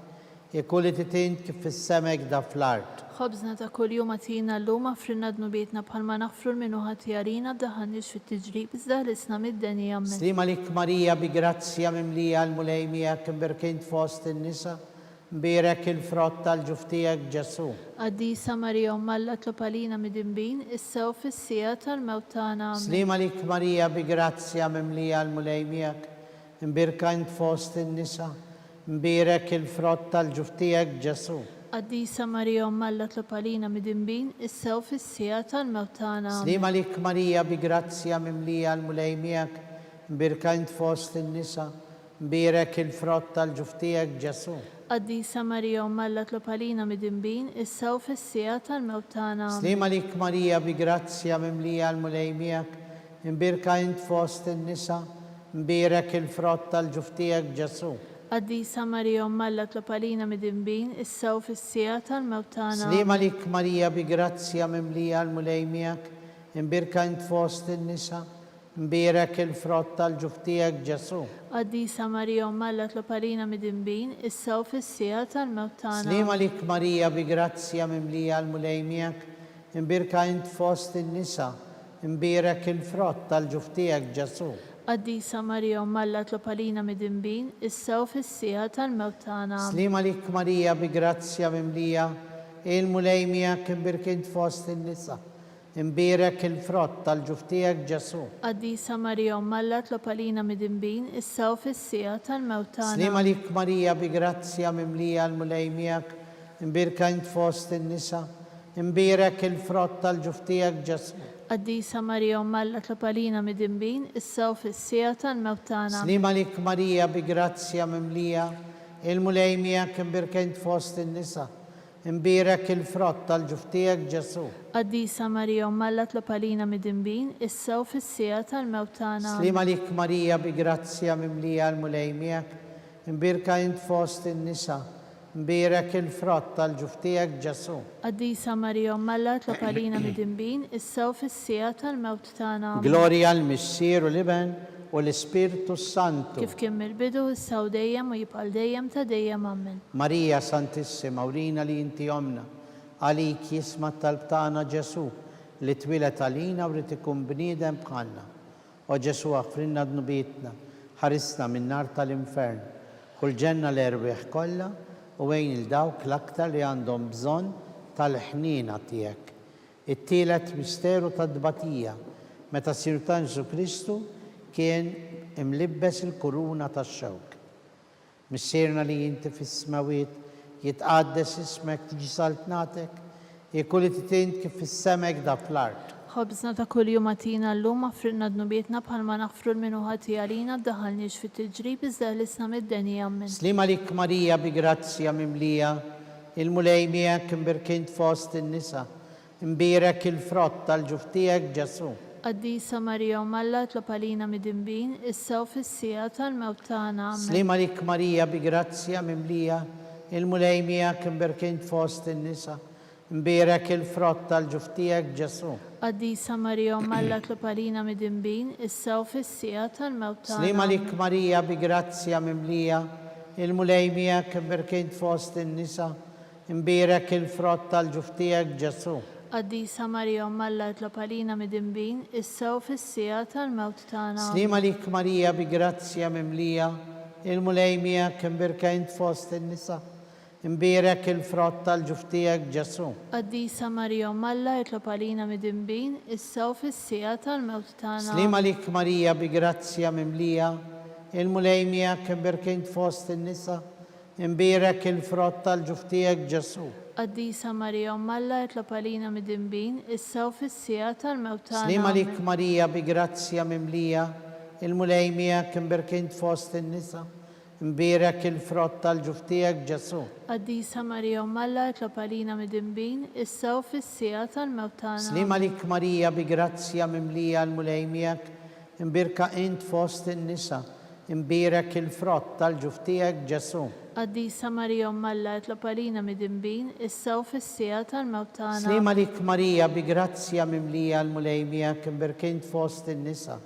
jekk li titint kif fis-semek da fl-art. ħobżna ta' kuljum għatina l-lum għafrinna d-nubietna bħalma naħfru l-minuħati għalina d-daħalniex fit-tiġrib iż-żehrisna mid-deni għammen. Slima lik Marija bi grazzja mimlija l-mulejmijak, mbirkint fost in-nisa, mbirek il-frott tal-ġuftijek Ġesu. Qaddisa Marija Ummalla tlopalina mid-imbin issew fis-sija tal-mewt tagħna. Slima lik Marija bi grazzja mimlija l-mulejmijak, mbirkint fost in-nisa, mbirek il-frott tal-ġuftijek Ġesu. Qaddisa Marija Ummalla tlopalina mid-imbin issew fis-sija tal-mewt tagħna. Slima lik Marija bi grazzja mimlija l-mulejmijak, mbirkint fost in-nisa, mbirek il-frott tal-ġuftijek Ġesu. Qaddisa Marija Ummalla tlopalina mid-imbin issew fis-sija tal-mewt tagħna. Slima lik Marija bi grazzja mimlija l-mulejmijak, mbirkint fost in-nisa, mbirek il-frott tal-ġuftijek Ġesu. Qaddisa Marija Ummalla tlopalina mid-imbin issew fis-sija tal-mewt tagħna. Slima lik Marija bi grazzja mimlija l-mulejmijak, mbirkint fost in-nisa, mbirek il-frott tal-ġuftijek Ġesu. Qaddisa Marija Ummalla tlopalina mid-imbin issew fis-sija tal-mewt tagħna. Slima lik Marija bi grazzja mimlija l-mulejmijak, mbirkint fost in-nisa, mbirek il-frott tal-ġuftijek Ġesu. Qaddisa Marija Umm Alla tlob għalina mid-dinbin, issa u fis-sija tal-mewt tagħna. Slima lik Marija bi grazzja mimlija, il-mulej miegħek imbirkint fost in-nisa. Imbirek il-frott tal-ġuf tiegħek Ġesu. Qaddisa Marija Umm Alla tlob għalina mid-dinbin, issa u fis-sija tal-mewt tagħna. Slima lik Marija bi grazzja mimlija, il-mulej miegħek imbirkint fost in-nisa. Imbirek il-frott tal-ġuf tiegħek Ġesu. Qaddisa Marija Umm Alla tlob għalina mid-dinbin, issa u fis-sija tal-mewt tagħna. Slima lik Marija bi grazzja mimlija, il-mulej miegħek imbirkint fost in-nisa. Imbirek il-frott tal-ġuf tiegħek Ġesu. Qaddisa Marija Umm Alla tlob għalina mid-dinbin, issa u fis-sija tal-mewt tagħna. Slima lik Marija bi grazzja mimlija, il-mulej miegħek imbirkint fost in-nisa. Imbirek il-frott tal-ġuf tiegħek Ġesu. Qaddisa Marija Umm Alla tlob għalina mid-dinbin, issa u fis-sija tal-mewt tagħna. Gloria al-Missier u l-Iben u l-Ispirtu Santu. Kif kien mill-bidu issa u dejjem u jibqal dejjem ta' dejjem ammen. Marija Santissima, urina li inti omna, għalik jisma tal-btana Ġesu, li twilet għalina u li tikun bniedem bħalna. O Ġesu għafrinna dnubietna, ħarisna minn nar tal-infern, kull ġenna l-erwieħ kollha u għejn il-dawk l-aktar li għandhom bżonn tal-ħnina tiegħek. It-tielet misteru tad-dbatija, meta sir ta' Ġesu Kristu kien imlibbes il-kuruna tax-xewk. Missierna li inti fis-smawiet, jitqaddes ismek, tiġi saltnatek, ikun li titint kif fis-semek da fl-art. Ħobżna ta' kuljum għatina llum affrinna dnubietna bħalma naħfru l-minuħati għalina ddaħalniex fit-tiġrib iżda l-isna mid-deni ammen. Slima lik Marija bi grazzja mimlija, il-mulej miegħek imbirkint fost in-nisa, imbirek il-frott tal-ġuf tiegħek Ġesu. Qaddisa Marija Umm Alla tlob għalina mid-dinbin, issa u fis-sija tal-mewt tagħna. Slima lik Marija bi grazzja mimlija, il-mulej miegħek imbirkint fost in-nisa, imbirek il-frott tal-ġuf tiegħek Ġesu. Qaddisa Marija Umm Alla tlob għalina mid-dinbin, issa u fis-sija tal-mewt tagħna. Slima lik Marija bi grazzja mimlija, il-mulej miegħek imbirkint fost in-nisa, imbirek il-frott tal-ġuf tiegħek Ġesu. Qaddisa Marija Umm Alla tlob għalina mid-dinbin, issa u fis-sija tal-mewt tagħna. Slima lik Marija bi grazzja mimlija, il-mulej miegħek imbirkint fost in-nisa, imbirek il-frott tal-ġuf tiegħek Ġesu. Qaddisa Marija Umm Alla tlob għalina mid-dinbin, issa u fis-sija tal-mewt tagħna. Slima lik Marija bi grazzja mimlija, il-mulej miegħek imbirkint fost in-nisa, imbirek il-frott tal-ġuf tiegħek Ġesu. Qaddisa Marija Umm Alla tlob għalina mid-dinbin, issa u fis-sija tal-mewt tagħna. Slima lik Marija bi grazzja mimlija, il-mulej miegħek imbirkint fost in-nisa, imbirek il-frott tal-ġuf tiegħek Ġesu. Qaddisa Marija Umm Alla tlob għalina mid-dinbin, issa u fis-sija tal-mewt tagħna. Slima lik Marija bi grazzja mimlija, il-mulej miegħek imbirkint fost in-nisa, imbirek il-frott tal-ġuf tiegħek Ġesu. Qaddisa Marija Umm Alla tlob għalina mid-dinbin, issa u fis-sija tal-mewt tagħna. Slima lik Marija bi grazzja mimlija, il-mulej miegħek imbirkint fost in-nisa,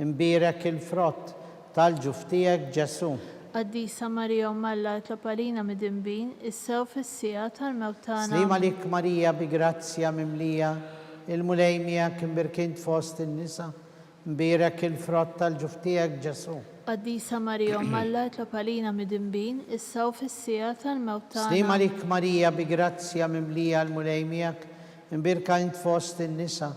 imbirek il-frott tal-ġuf tiegħek Ġesu. Qaddisa Marija Umm Alla tlob għalina mid-dinbin, issa u fis-sija tal-mewt tagħna. Slima lik Marija bi grazzja mimlija, il-mulej miegħek imbirkint fost in-nisa, imbirek il-frott tal-ġuf tiegħek Ġesu. Qaddisa Marija Umm Alla tlob għalina mid-dinbin, issa u fis-sija tal-mewt tagħna. Slima lik Marija bi grazzja mimlija, il-mulej miegħek imbirkint fost in-nisa,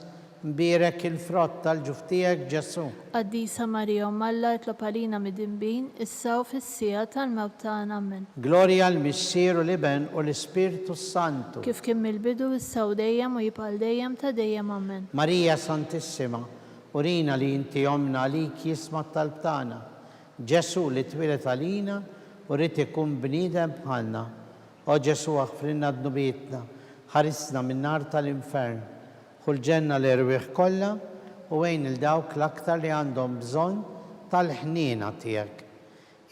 imbirek il-frott tal-ġuf tiegħek Ġesu. Qaddisa Marija Umm Alla tlob għalina mid-dinbin, issa u fis-sija tal-mewt tagħna ammen. Gloria al-Missier u l-Iben u l-Ispirtu Santu. Kif kien mill-bidu issa u dejjem u jibqal dejjem ta' dejjem ammen. Marija Santissima, urina li inti omna, għalik jisma tal-btana, Ġesu li twilet għalina u rrid ikun bniedem bħalna. O Ġesu għafrinna dnubietna, ħarisna minn nar tal-infern, kull ġenna l-erwieħ kollha u għejn il-dawk l-aktar li għandhom bżonn tal-ħnina tiegħek.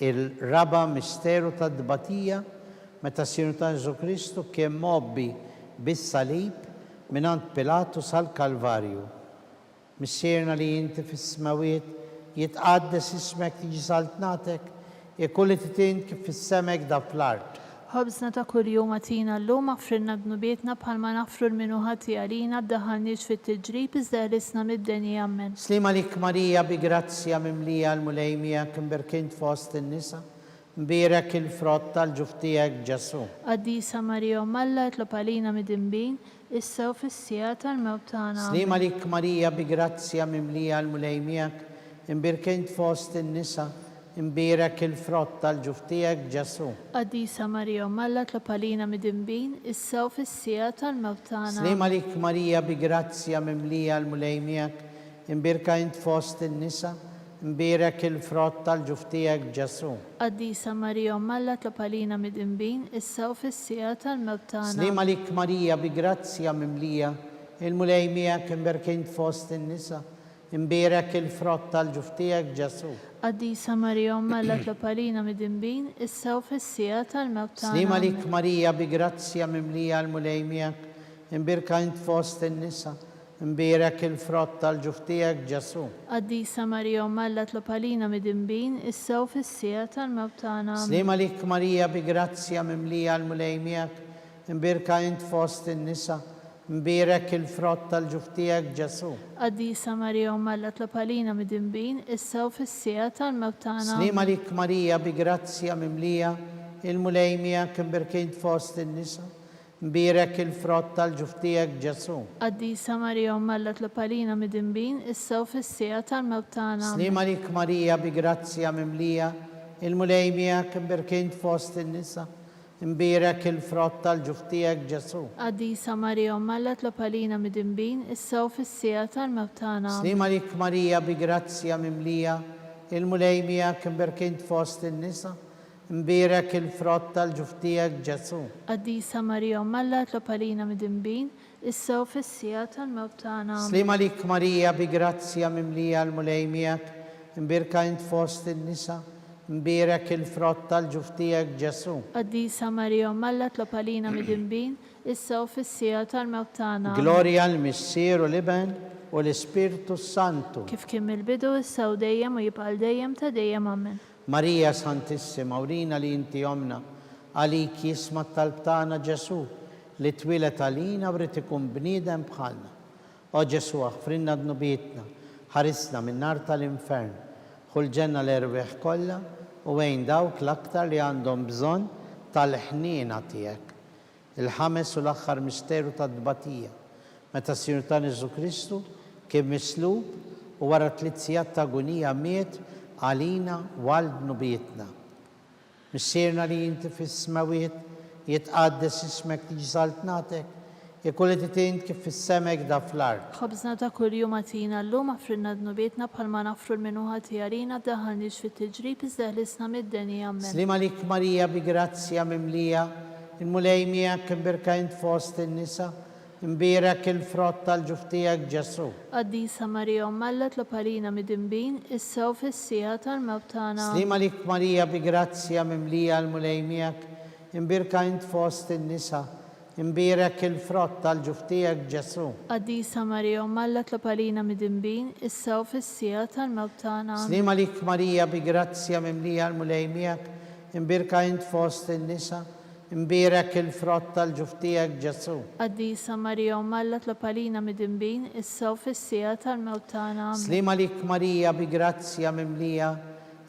Il-raba misteru tad-dbatija, meta sir ta' Ġesu Kristu kien mobbi bis-salib minant Pilatu sal-Kalvarju. Missierna li inti fis-smawiet, jitqaddes ismek, tiġi saltnatek, ikun li titint kif fis-semek da fl-art. ħobżna ta' kuljum għatina llum aħfrilna dnubietna bħalma naħfru l-minu ħati għalina ddaħħalniex fit-tiġrib iżda ħlisna mid-deni ammen. Slima lik Marija bi grazzja mimlija l-mulejmija kimberkint fost in-nisa, mbirek il-frott tal-ġuftijek Ġesu. Qaddisa Marija Malla tlob għalina mid-imbin, issa u fis-sija tal-mewt tagħna. Slima lik Marija bi grazzja mimlija l-mulejmijak, imbirkint fost in-nisa, imbirek il-frott tal-ġuftijek Ġesu. Qaddisa Marija Malla tlob għalina mid-imbin, issa u fis-sija tal-mewt tagħna. Slima lik Marija bi grazzja mimlija l-mulejmijak, imbirkint fost in-nisa, imbirek il-frott tal-ġuftijek Ġesu. Qaddisa Marija Malla tlob għalina mid-imbin, issa u fis-sija tal-mewt tagħna. Slima lik Marija bi grazzja mimlija il-mulejmijak, imbirkint fost in-nisa, imbirek il-frott tal-ġuftijek Ġesu. Qaddisa Marija Malla tlob għalina mid-imbin, issa u fis-sija tal-mewt tagħna. Slima lik Marija bi grazzja mimlija l-mulejmijak, imbirkint fost in-nisa, imbirek il-frott tal-ġuftijek Ġesu. Qaddisa Marija Malla tlob għalina mid-imbin, issa u fis-sija tal-mewt tagħna. Slima lik Marija bi grazzja mimlija l-mulejmijak, imbirkint fost in-nisa, imbirek il-frott tal-ġuftijek Ġesu. Qaddisa Marija Malla tlob għalina mid-imbin, issa u fis-sija tal-mewt tagħna. Slima lik Marija bi grazzja mimlija il-mulejmijak, imbirkint fost in-nisa, imbirek il-frott tal-ġuftijek Ġesu. Qaddisa Marija Malla tlob għalina mid-imbin, issa u fis-sija tal-mewt tagħna. Slima lik Marija bi grazzja mimlija il-mulejmijak, imbirkint fost in-nisa, imbirek il-frott tal-ġuftijek Ġesu. Qaddisa Marija Malla tlob għalina mid-imbin, issa u fis-sija tal-mewt tagħna. Slima lik Marija bi grazzja mimlija il-mulejmijak, imbirkint fost in-nisa, imbirek il-frott tal-ġuftijek Ġesu. Qaddisa Marija Malla tlob għalina mid-imbin, issa u fis-sija tal-mewt tagħna. Slima lik Marija bi grazzja mimlija l-mulejmijak, imbirkint fost in-nisa, imbirek il-frott tal-ġuftijek Ġesu. Qaddisa Marija Malla tlob għalina mid-imbin, issa u fis-sija tal-mewt tagħna. Gloria l-Missier u l-Iben u l-Ispirtu Santu. Kif kien mill-bidu issa u dejjem u jibqa' dejjem ta' dejjem ammen. Marija Santissima, urina li inti omna, għalik jisma talb tagħna Ġesu, li twilet għalina u rrid ikun bniedem bħalna. O Ġesu, aħfrinna dnubietna, ħarisna minn nar tal-infern, ħul ġenna l-erweħ kollha u għejn dawk l-aktar li għandhom bżonn tal-ħniena tiegħek. Il-ħames u l-aħħar misteru tad-dbatija, meta Sinjur tagħna Ġesu Kristu kien mislub u wara 3 sigħat ta' agonija miet għalina għal dnubietna. Missierna li inti fis-smawiet jitqaddes ismek tiġi saltnatek, jekk titint kif fis-semek da fl-art. Ħobżna ta' kuljum għatina llum aħfrilna dnubietna bħalma naħfru l-minu ħati għalina ddaħħalniex fit-tiġrib iżda ħlisna mid-deni ammen. Slima lik Marija bi grazzja mimlija il-mulejmijak, imbirkint fost in-nisa, imbirek il-frott tal-ġuftijek Ġesu. Qaddisa Marija Malla tlob għalina mid-imbin, issa u fis-sija tal-mewt tagħna. Slima lik Marija bi grazzja mimlija l-mulejmijak, imbirkint fost in-nisa, imbirek il-frott tal-ġuftijek Ġesu. Qaddisa Marija Malla tlob għalina mid-imbin, issa u fis-sija tal-mewt tagħna. Slima lik Marija bi grazzja mimlija l-mulejmijak, imbirkint fost in-nisa, imbirek il-frott tal-ġuftijek Ġesu. Qaddisa Marija Malla tlob għalina mid-imbin, issa u fis-sija tal-mewt tagħna. Slima lik Marija bi grazzja mimlija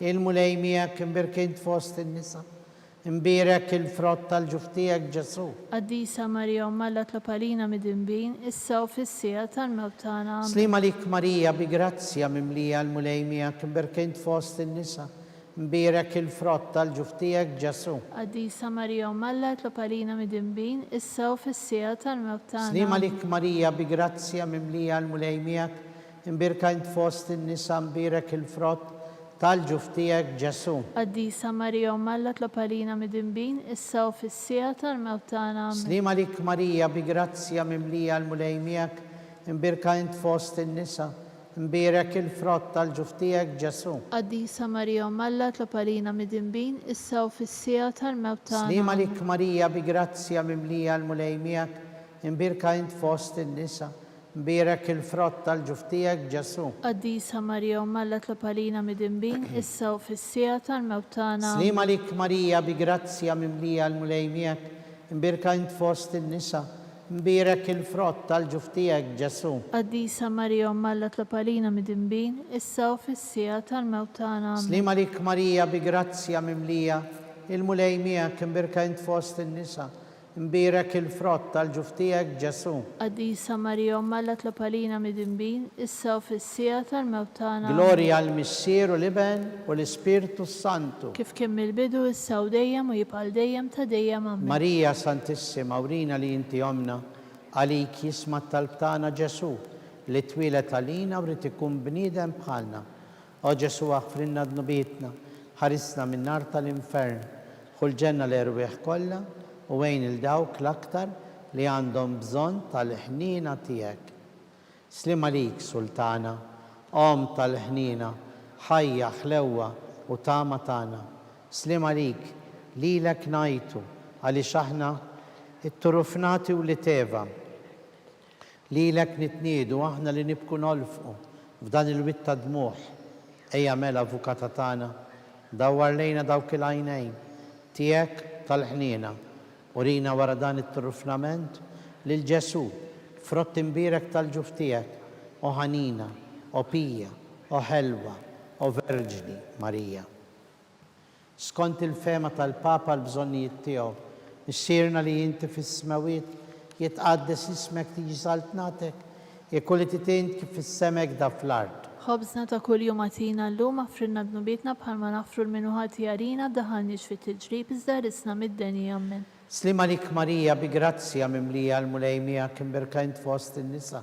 il-mulejmijak, imbirkint fost in-nisa, imbirek il-frott tal-ġuftijek Ġesu. Qaddisa Marija Malla tlob għalina mid-imbin, issa u fis-sija tal-mewt tagħna. Slima lik Marija bi grazzja mimlija l-mulejmijak, imbirkint fost in-nisa, imbirek il-frott tal-ġuftijek Ġesu. Qaddisa Marija Malla tlob għalina mid-imbin, issa u fis-sija tal-mewt tagħna. Slima lik Marija bi grazzja mimlija l-mulejmijak, imbirkint fost in-nisa, imbirek il-frott tal-ġuftijek Ġesu. Qaddisa Marija Malla tlob għalina mid-imbin, issa u fis-sija tal-mewt tagħna. Slima lik Marija bi grazzja mimlija l-mulejmijak, imbirkint fost in-nisa, imbirek il-frott tal-ġuftijek Ġesu. Qaddisa Marija Malla tlob għalina mid-imbin, issa u fis-sija tal-mewt tagħna. Slima lik Marija bi grazzja mimlija l-mulejmijak, imbirkint fost in-nisa, مبارك الفرط tal-ġuftijek Ġesu. Qaddisa Marija u Malla tlopalina mid-imbin, issa u fis-sija tal-mewt tagħna. Slim għalik Marija bi grazzja mimlija l-mulej miegħek, imbirka int fost in-nisa, mbarek il-frott tal-ġuftijek Ġesu. Qaddisa Marija u Malla tlopalina mid-imbin, issa u fis-sija tal-mewt tagħna. Slim għalik Marija bi grazzja mimlija il-mulej miegħek, imbirka int fost in-nisa, mbarek il-frott tal-ġuftijek Ġesu. Qaddisa Marija u Malla tlopalina mid-imbin, issa u fis-sija tal-mewt tagħna. Gloria al-Missier u l-Iben u l-Ispirtu Santu. Kif kien mill-bidu issa u dejjem u jibqal dejjem ta' dejjem amen. Marija Santissima, urina li inti omna, għalik jisma t-talb tagħna Ġesu, li twilet għalina u rrid ikun bniedem bħalna. O Ġesu aħfrinna dnubietna, ħarisna minn nar tal-infern, ħul ġenna l-erwieħ kollha u wejn il-dawk l-aktar li għandhom bżonn tal-ħnina tiegħek. Slim għalik, Sultana, om tal-ħnina, ħajja ħlewwa u tama tagħna. Slim għalik, lilek ngħidu għaliex aħna it-turufnati u li teva. Lilek nitniedu aħna li nibku nolfqu f'dan il-witta dmuħ. Ejja mela avukata tagħna, dawwar lejna dawk il-għajnejn tiegħek tal-ħnina. Urina wara dan it-turufnament lil Ġesu, frott imbirek tal-ġuftijek, o ħanina, o pija, o ħelwa, o verġni Marija. Skont il-fema tal-Papa l-bżonnijiet tiegħu, issirna li inti fis-smawiet jitqaddes ismek tiġi saltnatek, jekk titint kif fis-semek da fl-art. Ħobżna ta' kuljum għatina llum affrinna bnubietna bħalma nafru l-minuħati għarina daħalniex fit-tiġrib iżda risna mid-deni amen. Slim għalik Marija bi grazzja mimlija l-mulej miegħek imbirka int fost in-nisa,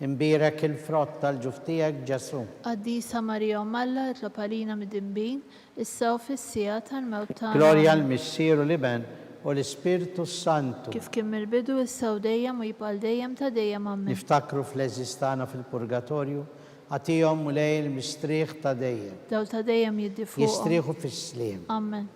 imbirek il-frott tal-ġuftijek Ġesu. Qaddisa Marija u Malla tlopalina mid-imbin, issa u fis-sija tal-mewt tagħna. Gloria al-Missier u l-Iben u l-Ispirtu Santu. Kif kien mill-bidu issa u dejjem u jibqal dejjem ta' dejjem amen. Niftakru fl-eżistana fil-purgatorju, għatijom mulej il-mistriħ ta' dejjem. Daw ta' dejjem jiddifuqhom. Jistriħu fis-slim. Amen.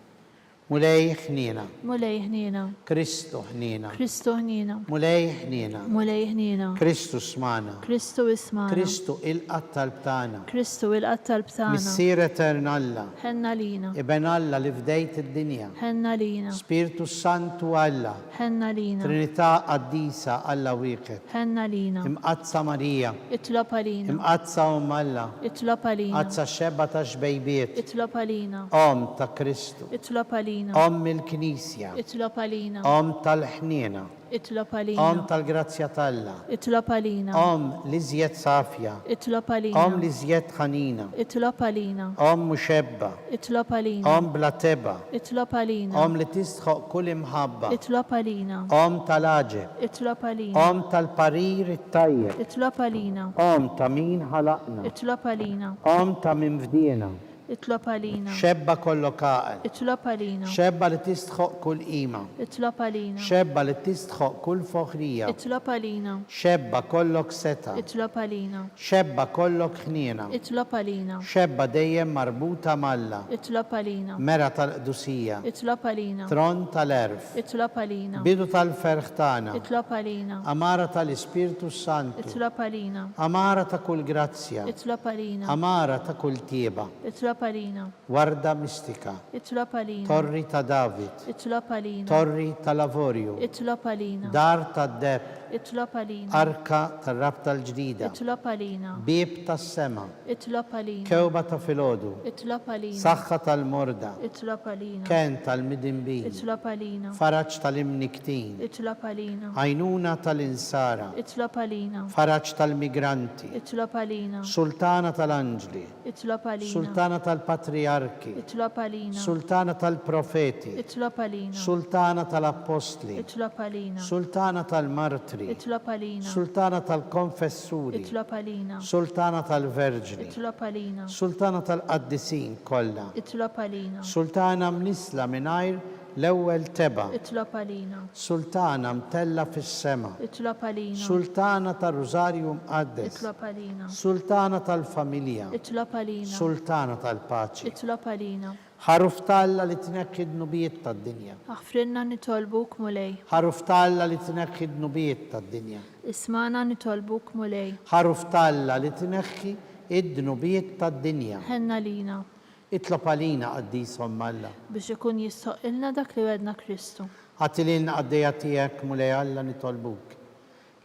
Mulej ħnina. Mulej ħnina. Kristu ħnina. Kristu ħnina. Mulej ħnina. Mulej ħnina. Kristu smana. Kristu ismana. Kristu il-qattal btana. Kristu il-qattal btana. Missier eternalla. Ħenna lina. Iben Alla li fdejt id-dinja. Ħenna lina. Spiritu Santu Alla. Ħenna lina. Trinità qaddisa Alla wieħed. Ħenna lina. Imqazza Marija. Itlopa lina. Imqazza Alla. Itlopa lina. Qazza xebba ta' xbejbiet. Itlopa lina. Om ta' Kristu. Itlopa lina. Om il-Knisja. Itlopa lina. Om tal-ħnina. Itlopa lina. Om tal-grazzja talla. Itlopa lina. Om li żjed safja. Itlopa lina. Om li żjed ħanina. Itlopa lina. Om muxebba. Itlopa lina. Om bla teba. Itlopa lina. Om li tistħoq kull imħabba. Itlopa lina. Om tal-aġeb. Itlopa lina. Om tal-parir it-tajjeb. Itlopa lina. Om ta' min ħalaqna. Itlopa lina. Om ta' min fdina. Itlopa lina. Xebba kollok għaqel. Itlopa lina. Xebba li tistħoq kull qima. Itlopa lina. Xebba li tistħoq kull foħrija. Itlopa lina. Xebba kollok seta. Itlopa lina. Xebba kollok ħniena. Itlopa lina. Xebba dejjem marbuta malla. Itlopa lina. Mera tal-qdusija. Itlopa lina. Tron tal-erf. Itlopa lina. Bidu tal-ferħ tagħna. Itlopa lina. Amara tal-Ispirtu Santu. Itlopa lina. Amara ta' kull grazzja. Itlopa lina. Amara ta' kull tieba. Itlopa lina. Warda mistika. Itlopa lina. Torri ta' David. Itlopa lina. Torri tal-Lavorju. Itlopa lina. Dar ta' Deb. Itlopa lina. Arka tar-Rab tal-ġdida. Itlopa lina. Bib tas-sema. Itlopa lina. Kewba ta' filodu. Itlopa lina. Saħħa tal-morda. Itlopa lina. Ken tal-midinbin. Itlopa lina. Faraġ tal-imniktin. Itlopa lina. Għajnuna tal-insara. Itlopa lina. Faraġ tal-migranti. Itlopa lina. Sultana tal-anġli. Itlopa lina. Sultana tal-patriarki. Itlopa lina. Sultana tal-profeti. Itlopa lina. Sultana tal-apostli. Itlopa lina. Sultana tal-martri. Itlopa lina. Sultana tal-konfessuri. Itlopa lina. Sultana tal-verġni. Itlopa lina. Sultana tal-qaddisin kollha. Itlopa lina. Sultana mnisla mingħajr l-ewwel teba. Itlopa lina. Sultana mtella fis-sema. Itlopa lina. Sultana tar-Rużarju mqaddes. Itlopa lina. Sultana tal-familja. Itlopa lina. Sultana tal-paċi. Itlopa lina. ħaruf talla li tneħħi d-nubijiet tad-dinja. Aħfrinna nitolbuk mulej. ħaruf talla li tneħħi d-nubijiet tad-dinja. Ismana nitolbuk mulej. ħaruf talla li tneħħi id-nubijiet tad-dinja. Ħenna lina Itlob għalina qaddisom Alla. biex ikun jistoqilna dak li wedna Kristu. Għatililna għaddejja tiegħek mulej Alla nitolbuk.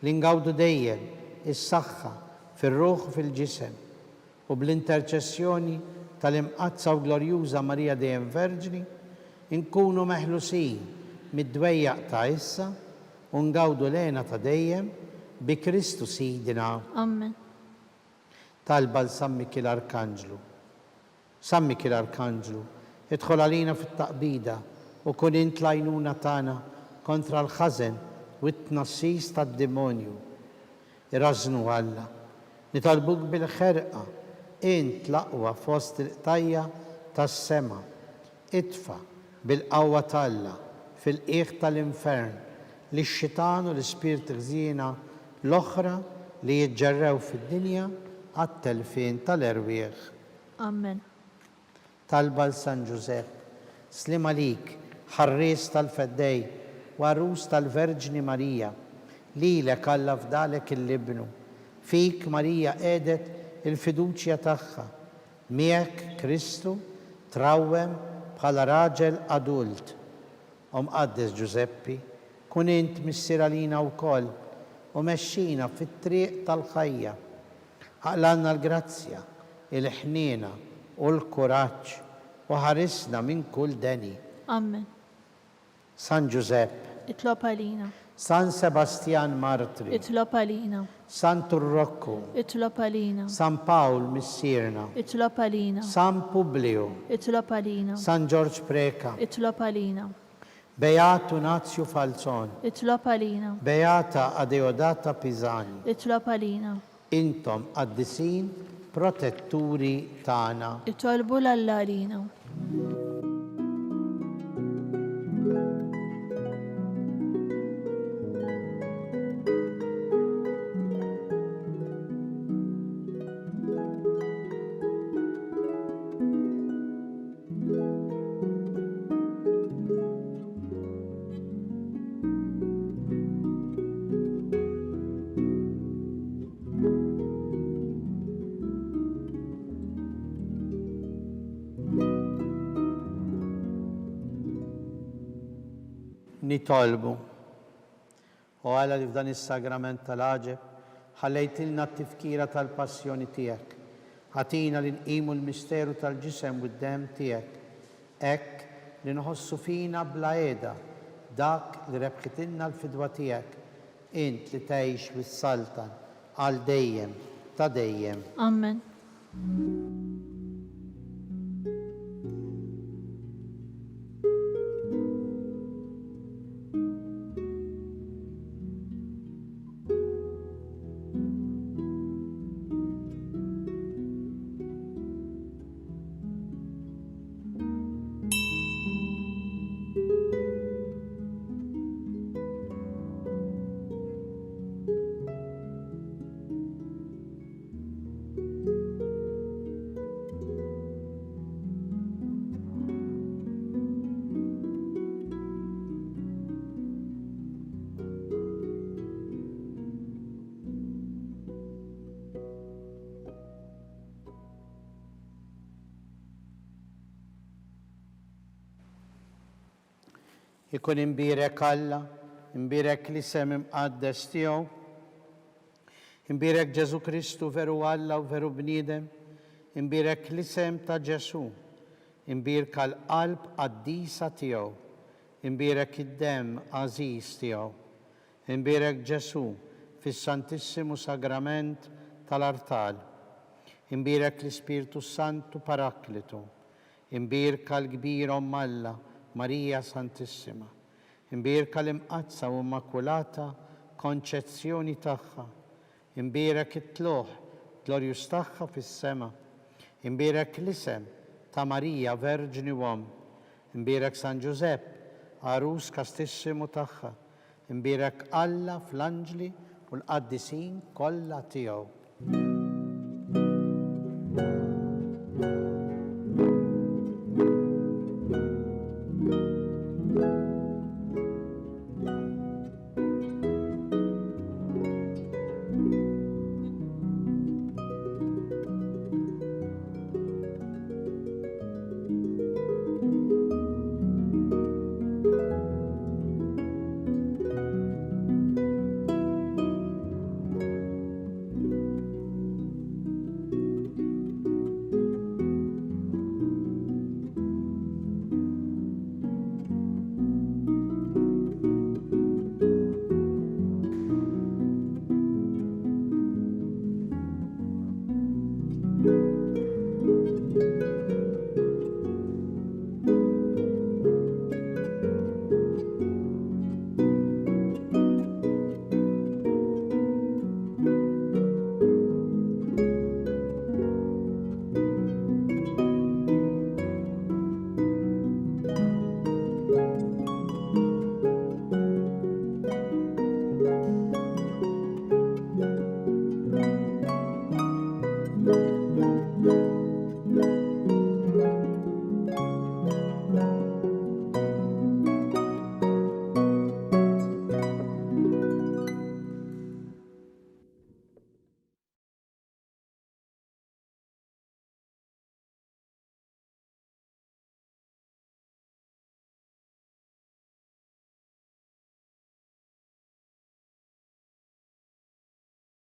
Li ngawdu dejjem is-saħħa fir-ruħ u fil-ġisem u bl-interċessjoni tal-imqazza u glorjuża Marija dejjem Verġni inkunu meħlusin mid-dwejjaq ta' issa u ngawdu lena ta' dejjem bi Kristu Sidina. Amen. Talba l-San Mikil Arkanġlu. San Mikil Arkanġlu, idħol għalina fit-taqbida u kun int l-għajnuna tagħna kontra l-ħażen u t-tnassis tad-demonju. Irażnu Alla, nitolbuk bil-ħerqa int l-aqwa fost il-qtajja tas-sema. Itfa bil-qawwa talla fil-qiegħ tal-infern li x-xitan u l-ispirt ħżiena l-oħra li jiġġerrew fid-dinja għat-telfin tal-erwieħ. Amen. Talba l-San Ġusepp, slim għalik, ħarries tal-feddej, warus tal-Verġni Marija, lilek Alla fdalek il-libnu, fik Marija edet il-fiduċja tagħha, miegħek Kristu trawwem bħala raġel adult. Qaddes Ġuseppi, kun int missier għalina wkoll u mexxina fit-triq tal-ħajja. Aqlanna l-grazzja, il-ħniena u l-kuraġġ u ħarisna minn kull deni. Amen. San Ġusepp, Itlob għalina. San Sebastian Martri, Itlob għalina. San Turrokku, Itlob għalina. San Pawl missierna, Itlob għalina. San Publio, Itlob għalina. San George Preka, Itlob għalina. Beatu Nazio Falzon, Itlob għalina. Beata Adeodata Pisani, Itlob għalina. intom qaddisin protetturi tagħna. Itolbu l-Alla għalina. Nitolbu. U għala li f'dan is-sagrament tal-ħaġeb ħallejtilna t-tifkira tal-passjoni tiegħek. Ħatina li nqimu l-misteru tal-ġisem u d-dem tiegħek. Hekk li nħossu fina bla qiegħda dak li rebħitilna l-fidwa tiegħek. Int li tgħix bis-saltan għal dejjem ta' dejjem. Amen. Ikun imbirek Alla, imbirek l-isem imqaddes tiegħu, imbirek Ġesu Kristu veru Alla u veru bniedem, imbirek l-isem ta' Ġesu, imbirek l-qalb qaddisa tiegħu, imbirek id-dem għażiż tiegħu, imbirek Ġesu fis-Santissimu Sagrament tal-Artal, imbirek l-Ispirtu Santu Paraklitu, imbirek l-kbir Omm Alla Marija Santissima, imbirka l-imqazza u immakulata konċezzjoni tagħha, imbirek it-tluħ glorjus tagħha fis-sema, imbirek l-isem ta' Marija Verġni Uomm, imbirek San Ġusepp għarus kastissimu tagħha, imbirek Alla fl-anġli u l-qaddisin kollha tiegħu.